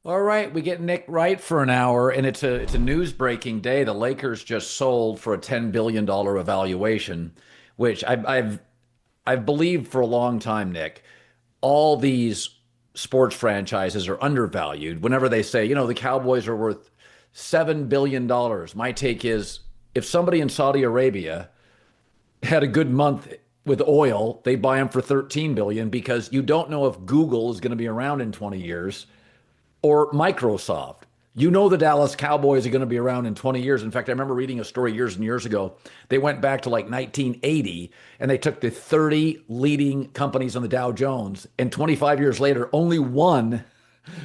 All right, we get Nick Wright for an hour, and it's a news breaking day. The Lakers just sold for a $10 billion evaluation, which I've believed for a long time, Nick. All these sports franchises are undervalued. Whenever they say, the Cowboys are worth $7 billion, my take is if somebody in Saudi Arabia had a good month with oil, they buy them for 13 billion because you don't know if Google is going to be around in 20 years or Microsoft. The Dallas Cowboys are going to be around in 20 years. In fact, I remember reading a story years and years ago. They went back to like 1980 and they took the 30 leading companies on the Dow Jones. And 25 years later, only one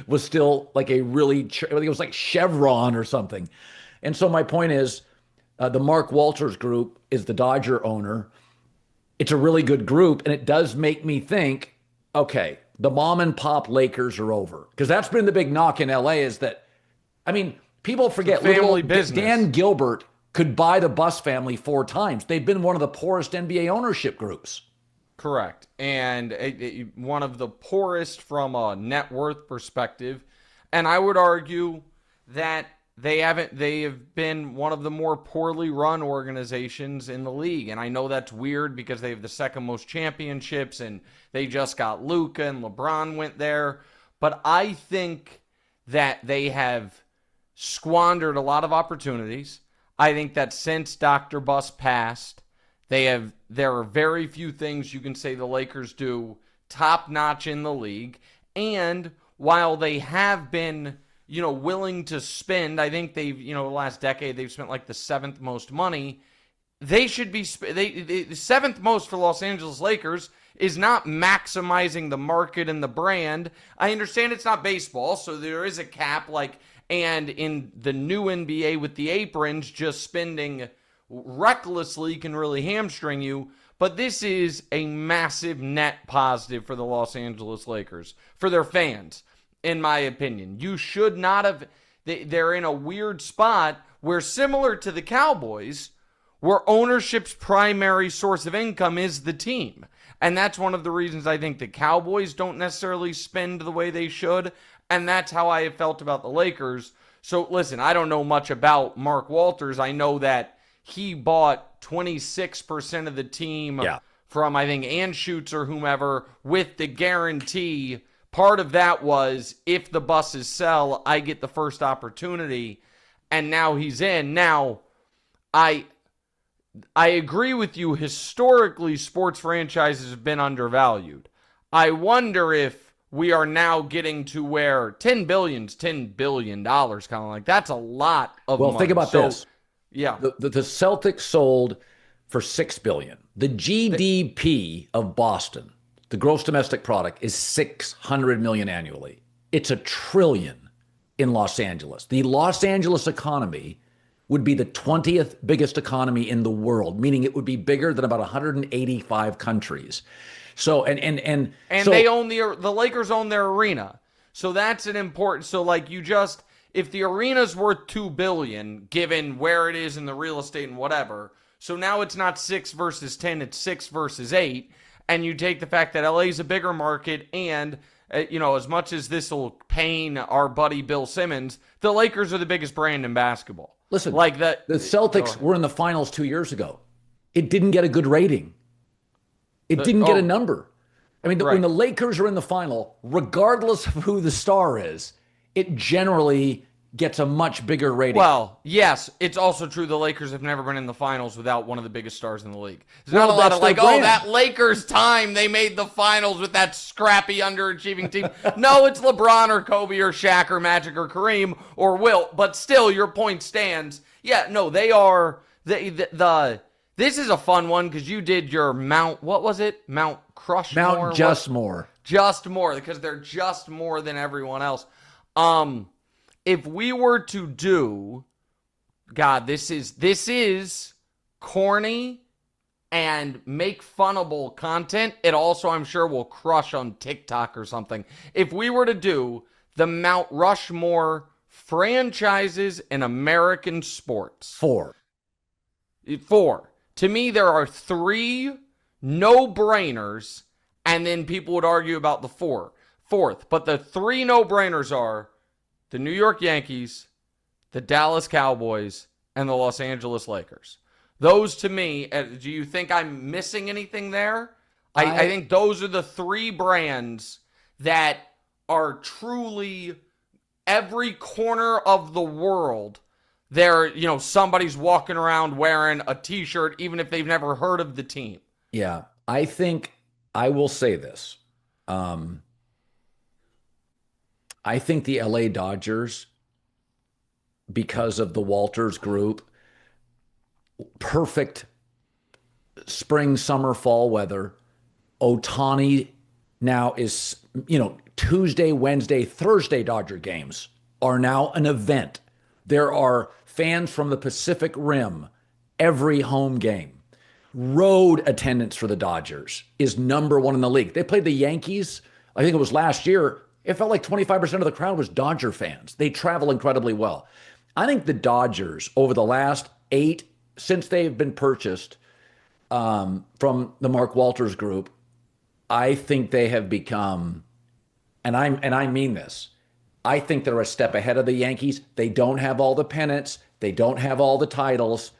was still like I think it was like Chevron or something. And so my point is the Mark Walters Group is the Dodger owner. It's a really good group. And it does make me think, okay, the mom and pop Lakers are over. Because that's been the big knock in LA is that, people forget Family business. Dan Gilbert could buy the Buss family 4 times. They've been one of the poorest NBA ownership groups. Correct. And one of the poorest from a net worth perspective. And I would argue that they have been one of the more poorly run organizations in the league. And I know that's weird because they have the second most championships and they just got Luka and LeBron went there. But I think that they have squandered a lot of opportunities. I think that since Dr. Buss passed, there are very few things you can say the Lakers do top notch in the league. And while they have been, willing to spend, I think they've, the last decade, they've spent like the seventh most money. They should be, the seventh most for Los Angeles Lakers is not maximizing the market and the brand. I understand it's not baseball, so there is a cap, and in the new NBA with the aprons, just spending recklessly can really hamstring you. But this is a massive net positive for the Los Angeles Lakers, for their fans, in my opinion. You should not have, they're in a weird spot where, similar to the Cowboys, where ownership's primary source of income is the team. And that's one of the reasons I think the Cowboys don't necessarily spend the way they should. And that's how I have felt about the Lakers. So listen, I don't know much about Mark Walters. I know that he bought 26% of the team from, I think, Anschutz or whomever with the guarantee. Part of that was if the buses sell, I get the first opportunity. And now he's in. Now, I agree with you. Historically, sports franchises have been undervalued. I wonder if we are now getting to where $10 billion's $10 billion, kind of like that's a lot of money. Well, think about this. Yeah. The Celtics sold for $6 billion. The GDP of Boston, the gross domestic product, is $600 million annually. It's $1 trillion in Los Angeles. The Los Angeles economy would be the 20th biggest economy in the world, meaning it would be bigger than about 185 countries. So and so, they own the Lakers own their arena. So that's an important, if the arena's worth $2 billion, given where it is in the real estate and whatever, so now it's not 6 versus 10, it's 6 versus 8, and you take the fact that LA is a bigger market, and as much as this will pain our buddy Bill Simmons, the Lakers are the biggest brand in basketball. Listen, the Celtics were in the finals 2 years ago. It didn't get a good rating. It didn't get a number. When the Lakers are in the final, regardless of who the star is, it generally gets a much bigger rating. Well, yes, it's also true the Lakers have never been in the finals without one of the biggest stars in the league. There's not a lot of that Lakers time they made the finals with that scrappy underachieving team. No, it's LeBron or Kobe or Shaq or Magic or Kareem or Wilt, but still your point stands. Yeah, no, they are this is a fun one because you did your Mount, what was it? Mount Crushmore? Mount Justmore. Justmore, because they're just more than everyone else. If we were to do, God, this is corny and make funnable content. It also, I'm sure, will crush on TikTok or something. If we were to do the Mount Rushmore franchises in American sports. Four. To me, there are 3 no-brainers, and then people would argue about the fourth. But the 3 no-brainers are the New York Yankees, the Dallas Cowboys, and the Los Angeles Lakers. Those to me, do you think I'm missing anything there? I think those are the three brands that are truly every corner of the world. Somebody's walking around wearing a t-shirt, even if they've never heard of the team. Yeah, I think I will say this. I think the LA Dodgers, because of the Walters group, perfect spring, summer, fall weather. Ohtani now is, Tuesday, Wednesday, Thursday Dodger games are now an event. There are fans from the Pacific Rim every home game. Road attendance for the Dodgers is #1 in the league. They played the Yankees, I think it was last year. It felt like 25% of the crowd was Dodger fans. They travel incredibly well. I think the Dodgers, over the last 8, since they've been purchased from the Mark Walters group, I think they have become, and I mean this, I think they're a step ahead of the Yankees. They don't have all the pennants. They don't have all the titles.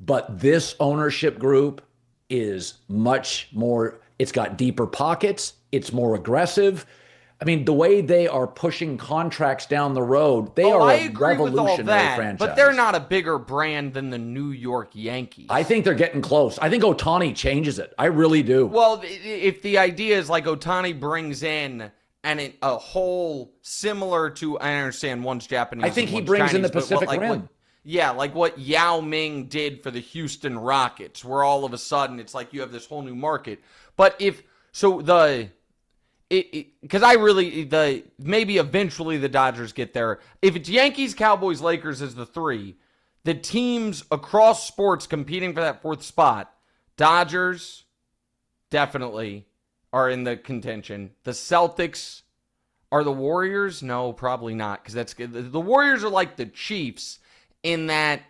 But this ownership group is much more, it's got deeper pockets. It's more aggressive. I mean, the way they are pushing contracts down the road, they are a revolutionary franchise. But they're not a bigger brand than the New York Yankees. I think they're getting close. I think Ohtani changes it. I really do. Well, if the idea is like Ohtani brings in a whole similar to, I understand one's Japanese. I think he brings Chinese, in the Pacific Rim. Like what Yao Ming did for the Houston Rockets, where all of a sudden it's like you have this whole new market. But because maybe eventually the Dodgers get there. If it's Yankees, Cowboys, Lakers as the 3, the teams across sports competing for that 4th spot, Dodgers definitely are in the contention. The Celtics are the Warriors? No, probably not, because the Warriors are like the Chiefs in that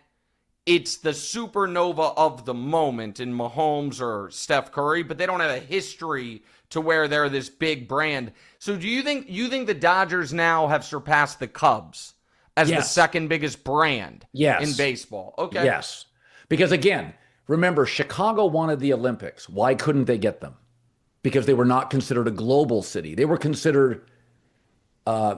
it's the supernova of the moment in Mahomes or Steph Curry, but they don't have a history to where they're this big brand. So do you think the Dodgers now have surpassed the Cubs as the second biggest brand in baseball? Okay. Yes. Because again, remember, Chicago wanted the Olympics. Why couldn't they get them? Because they were not considered a global city. They were considered like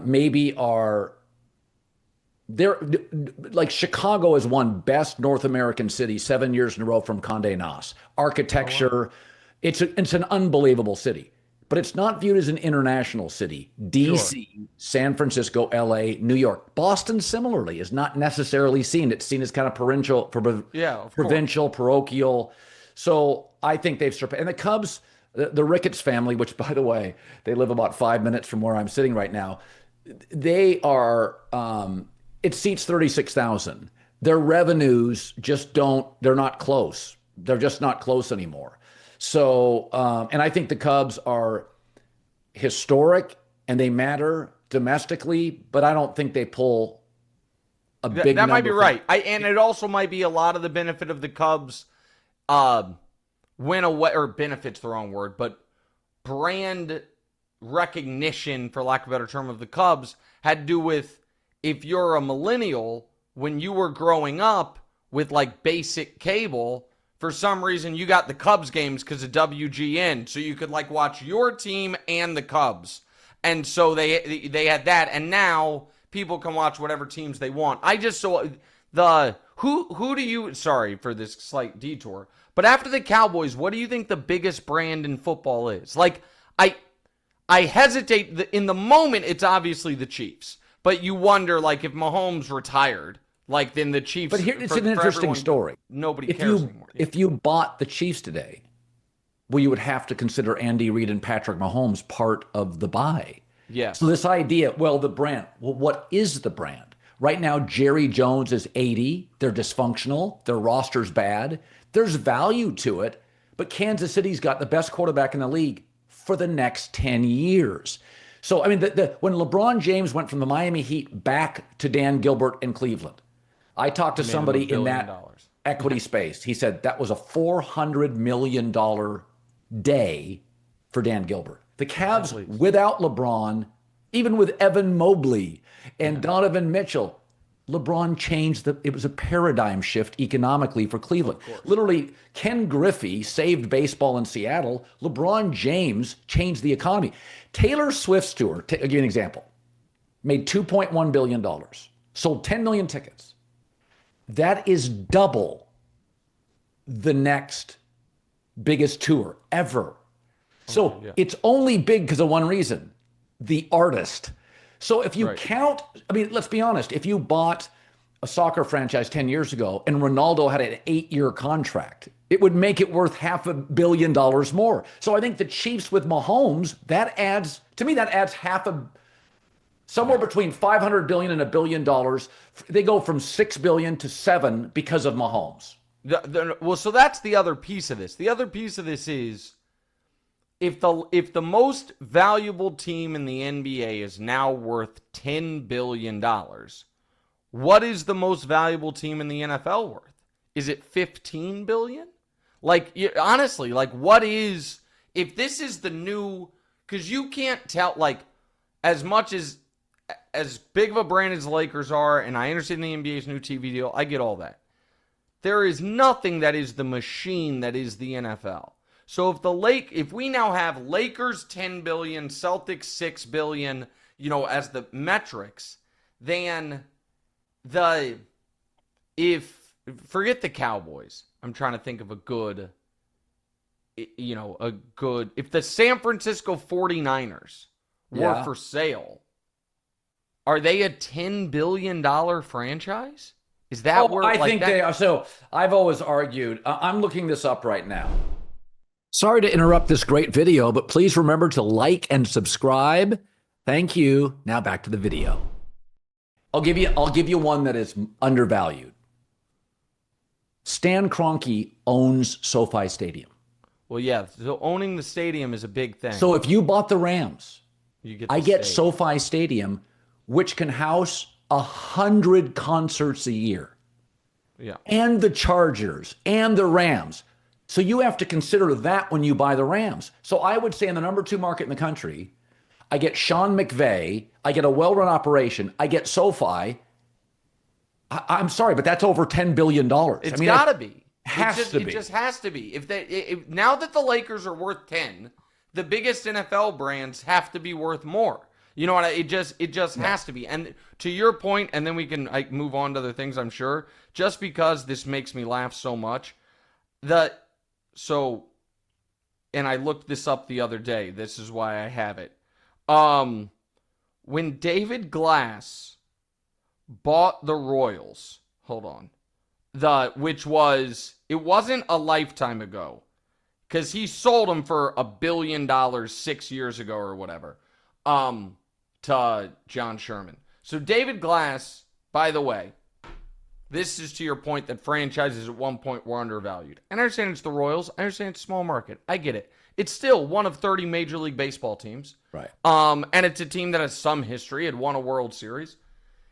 Chicago has won best North American city 7 years in a row from Condé Nast. Architecture, it's an unbelievable city, but it's not viewed as an international city. DC, San Francisco, LA, New York, Boston similarly is not necessarily seen. It's seen as kind of provincial, parochial. So I think they've surpassed. And the Cubs, the Ricketts family, which by the way, they live about 5 minutes from where I'm sitting right now. They are, it seats 36,000. Their revenues they're not close. They're just not close anymore. So, and I think the Cubs are historic and they matter domestically, but I don't think they pull a big number. That might be right. And it also might be a lot of the benefit of the Cubs went away, or benefit's the wrong word, but brand recognition, for lack of a better term, of the Cubs had to do with, if you're a millennial, when you were growing up with like basic cable, for some reason you got the Cubs games because of WGN, so you could like watch your team and the Cubs. And so they had that, and now people can watch whatever teams they want. I just saw who do you, sorry for this slight detour, but after the Cowboys, what do you think the biggest brand in football is? Like, I hesitate. In the moment, it's obviously the Chiefs. But you wonder, like, if Mahomes retired, like, then the Chiefs... But here, it's an interesting story. Nobody cares anymore. If you bought the Chiefs today, well, you would have to consider Andy Reid and Patrick Mahomes part of the buy. Yes. So this idea, the brand. Well, what is the brand? Right now, Jerry Jones is 80. They're dysfunctional. Their roster's bad. There's value to it. But Kansas City's got the best quarterback in the league for the next 10 years. So, I mean, when LeBron James went from the Miami Heat back to Dan Gilbert in Cleveland, I talked to somebody in that equity space. He said that was a $400 million day for Dan Gilbert. The Cavs, without LeBron, Even with Evan Mobley and Donovan Mitchell, LeBron changed it was a paradigm shift economically for Cleveland. Literally, Ken Griffey saved baseball in Seattle. LeBron James changed the economy. Taylor Swift's tour, I'll give you an example, made $2.1 billion, sold 10 million tickets. That is double the next biggest tour ever. So it's only big because of one reason, the artist. So if you count, I mean, let's be honest, if you bought a soccer franchise 10 years ago and Ronaldo had an 8-year contract, it would make it worth $500 million more. So I think the Chiefs with Mahomes, that adds somewhere between 500 billion and $1 billion. They go from 6 billion to 7 because of Mahomes. Well, so that's the other piece of this. The other piece of this is if the most valuable team in the NBA is now worth $10 billion, what is the most valuable team in the NFL worth? Is it 15 billion? Like, honestly, like, what is, if this is the new, because you can't tell, like, as much as big of a brand as the Lakers are, and I understand the NBA's new TV deal, I get all that. There is nothing that is the machine that is the NFL. So if we now have Lakers 10 billion, Celtics 6 billion, as the metrics, then forget the Cowboys. I'm trying to think of if the San Francisco 49ers were for sale, are they a $10 billion franchise? Is that where? I think they are. So I've always argued, I'm looking this up right now. Sorry to interrupt this great video, but please remember to like and subscribe. Thank you. Now back to the video. I'll give you one that is undervalued. Stan Kroenke owns SoFi Stadium. Well, yeah. So owning the stadium is a big thing. So if you bought the Rams, I get stage. SoFi Stadium, which can house 100 concerts a year. Yeah. And the Chargers and the Rams. So you have to consider that when you buy the Rams. So I would say in the number 2 market in the country, I get Sean McVay, I get a well-run operation, I get SoFi. I'm sorry, but that's over $10 billion. It's got to be. It just has to be. If now that the Lakers are worth 10, the biggest NFL brands have to be worth more. You know what? It just has to be. And to your point, and then we can move on to other things, I'm sure, just because this makes me laugh so much. And I looked this up the other day. This is why I have it. When David Glass bought the Royals, hold on, it wasn't a lifetime ago, because he sold them for $1 billion 6 years ago or whatever, to John Sherman. So David Glass, by the way, this is to your point that franchises at one point were undervalued. And I understand it's the Royals. I understand it's a small market. I get it. It's still one of 30 Major League Baseball teams. Right. And it's a team that has some history, had won a World Series.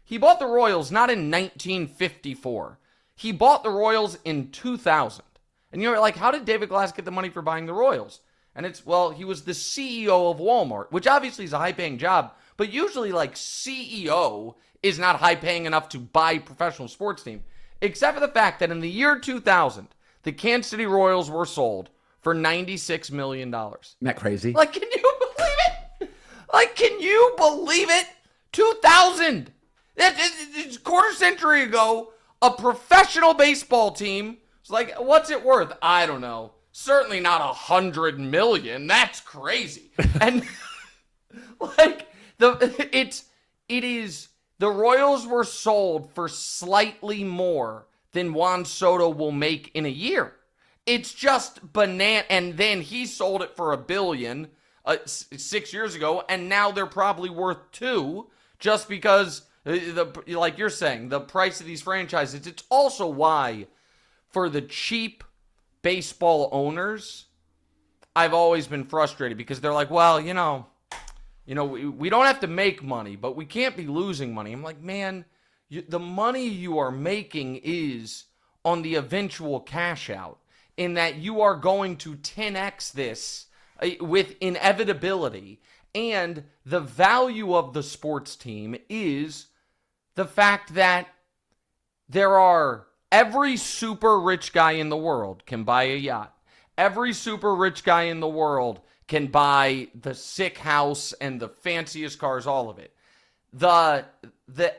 He bought the Royals not in 1954. He bought the Royals in 2000. And you're like, how did David Glass get the money for buying the Royals? And he was the CEO of Walmart, which obviously is a high-paying job, but usually, CEO is not high-paying enough to buy a professional sports team, except for the fact that in the year 2000, the Kansas City Royals were sold for $96 million. Isn't that crazy? Can you believe it? Can you believe it? 2000! It's a quarter century ago, a professional baseball team was what's it worth? I don't know. Certainly not $100 million. That's crazy. And the Royals were sold for slightly more than Juan Soto will make in a year. It's just banana. And then he sold it for $1 billion 6 years ago, and now they're probably worth $2 billion just because, like you're saying, the price of these franchises. It's also why, for the cheap baseball owners, I've always been frustrated because they're like, well, we don't have to make money, but we can't be losing money. I'm like, man, the money you are making is on the eventual cash out, in that you are going to 10x this with inevitability. And the value of the sports team is the fact that every super rich guy in the world can buy a yacht. Every super rich guy in the world can buy the sick house and the fanciest cars, all of it. The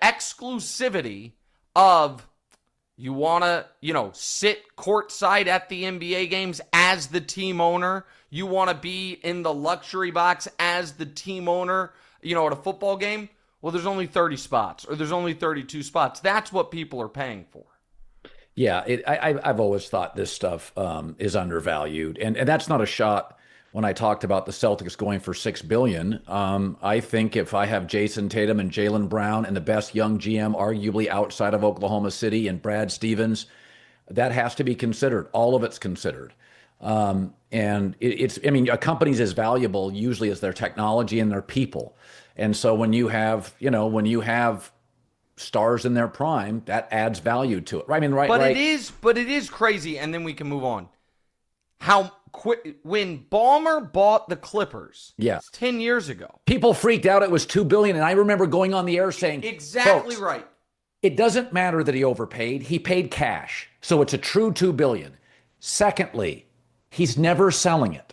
exclusivity of you want to, sit courtside at the NBA games as the team owner. You want to be in the luxury box as the team owner, at a football game. Well, there's only 30 spots or there's only 32 spots. That's what people are paying for. Yeah, I've always thought this stuff is undervalued, and that's not a shot. When I talked about the Celtics going for $6 billion, I think if I have Jason Tatum and Jaylen Brown and the best young GM, arguably outside of Oklahoma City, and Brad Stevens, that has to be considered. All of it's considered. And a company's as valuable usually as their technology and their people. And so when you have stars in their prime, that adds value to it. Right? I mean, right? But right. it is crazy. And then we can move on. How quick when Ballmer bought the Clippers, yeah, 10 years ago, people freaked out. It was $2 billion, and I remember going on the air saying, exactly right. It doesn't matter that he overpaid. He paid cash, so it's a true $2 billion. Secondly, he's never selling it,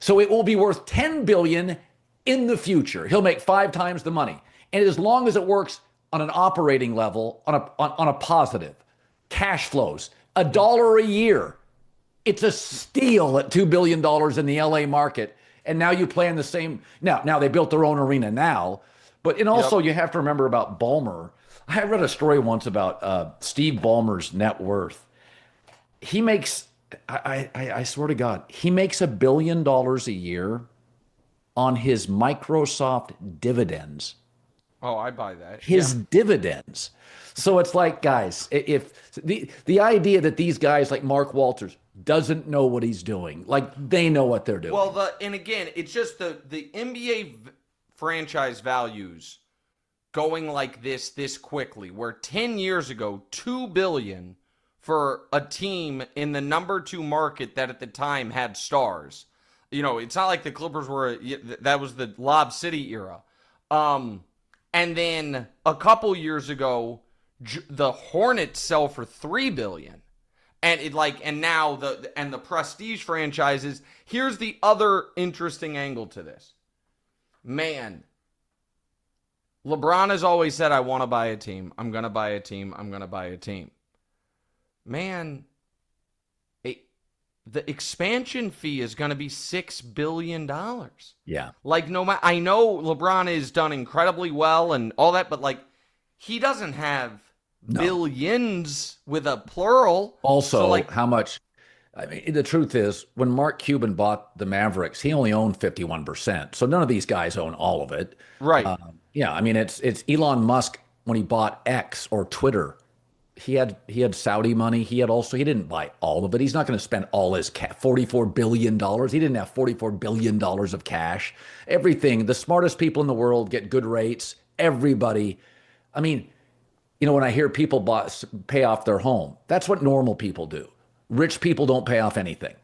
so it will be worth $10 billion in the future. He'll make 5 times the money, and as long as it works on an operating level, on a positive cash flows, $1 a year. It's a steal at $2 billion in the LA market. And now you play in the same. Now they built their own arena now. And also you have to remember about Ballmer. I read a story once about Steve Ballmer's net worth. He makes, I swear to God, he makes $1 billion a year on his Microsoft dividends. Oh, I buy that. His dividends. So it's like, guys, if the idea that these guys like Mark Walters doesn't know what he's doing, like they know what they're doing. Well, and again, it's just the NBA franchise values going like this quickly, where 10 years ago, $2 billion for a team in the number 2 market that at the time had stars. It's not like the Clippers that was the Lob City era. And then a couple years ago, the Hornets sell for $3 billion. And now the prestige franchises. Here's the other interesting angle to this. Man, LeBron has always said, I want to buy a team. I'm going to buy a team. I'm going to buy a team. Man, the expansion fee is going to be $6 billion. Yeah. I know LeBron has done incredibly well and all that, but he doesn't have billions with a plural. Also, how much? I mean, the truth is, when Mark Cuban bought the Mavericks, he only owned 51%. So none of these guys own all of it. Right. I mean, it's Elon Musk when he bought X or Twitter. He had Saudi money. He didn't buy all of it. He's not going to spend all his $44 billion. He didn't have $44 billion of cash. Everything. The smartest people in the world get good rates. Everybody. I mean, when I hear people pay off their home, that's what normal people do. Rich people don't pay off anything.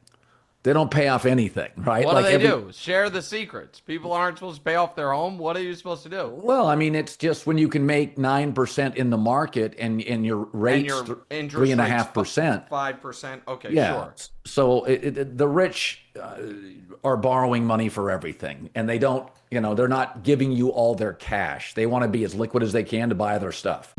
They don't pay off anything, right? What do they do? Share the secrets. People aren't supposed to pay off their home. What are you supposed to do? Well, I mean, it's just when you can make 9% in the market and your rates 3.5%. 5%. Okay, yeah. Sure. So the rich are borrowing money for everything, and they don't, they're not giving you all their cash. They want to be as liquid as they can to buy their stuff.